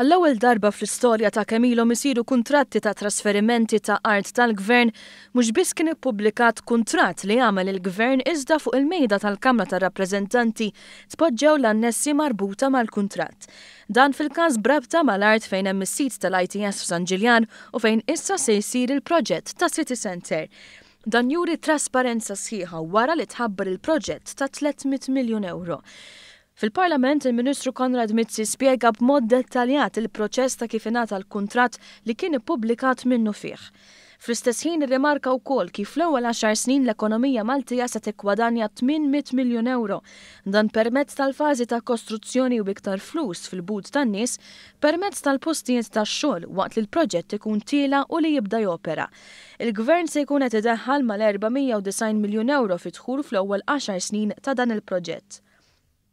Għall-ewwel darba fl-istorja ta' Camillo isiru kuntratti ta' trasferimenti ta' art tal-Gvern mhux biss kien ippubblikat kuntratt li għamel il-Gvern iżda fuq il-mejda tal-Kamra tar-Rappreżentanti tpoġġew l-annessi marbuta mal-kuntratt. Dan fil-każ brabta mal-art fejn hemm is-sit tal-ITS f'San Ġiljan u fejn issa se jsir il-proġett ta' City Center. Dan juri trasparenza sħiħa wara li tħabbar il-proġett ta' 300 miljun euro. Fil-Parlament, il-Ministru Konrad Mizzi spjega b'mod dettaljat il-proċess ta' kif ingħata l-kuntratt li kien ippubblikat minnu fih. Fl-istess ħin irrimarka wkoll kif fl-ewwel 10 snin l-ekonomija Maltija se tikkwadanja 800 miljun euro. Dan permezz tal-fażi ta' kostruzzjoni u iktar flus fil-but tan-nies permezz tal-postijiet tax-xogħol waqt li l-proġett ikun tiela u li jibda jopera. Il-Gvern se jkun qed ideħħal mal-490 miljun euro fi dħul fl-ewwel 10 snin ta' dan il-proġett.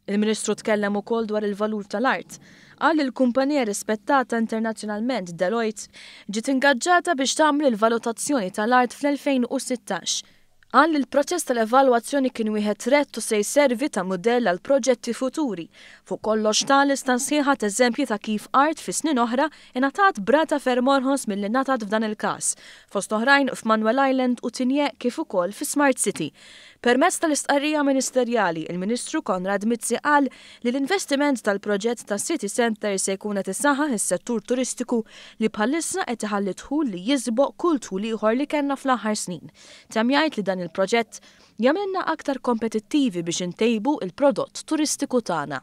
Il-Ministru tkellem ukoll dwar il-valur tal-art. Qal il-kumpanija rispettata internazzjonalment Deloitte ġiet ingaġġata biex tagħmel il-valutazzjoni tal-art fl-2016. Qal li l-proċess tal-evalwazzjoni kien wieħed rett u se jservi ta' mudell għal proġetti futuri. Fuq kollox lista sħiħa eżempji ta' kif art fi snin oħra ingħatat brata ferm orħos milli ngħatat f'dan il-każ, fost oħrajn f'Manuel Island u Tinje kif ukoll fi Smart City. Permezz tal-istqarrija ministerjali, il-Ministru Konrad Mizzi qal li l-investiment tal-proġett ta' City Center se jkun qed isaħħaħ is-settur turistiku li bħalissa qed iħalli dħul li jiżboq kull tul ieħor li kellna fl-aħħar snin. Temm jgħid li dan il-proġett jagħmilna aktar kompetittivi biex intejbu il-prodott turistiku tagħna.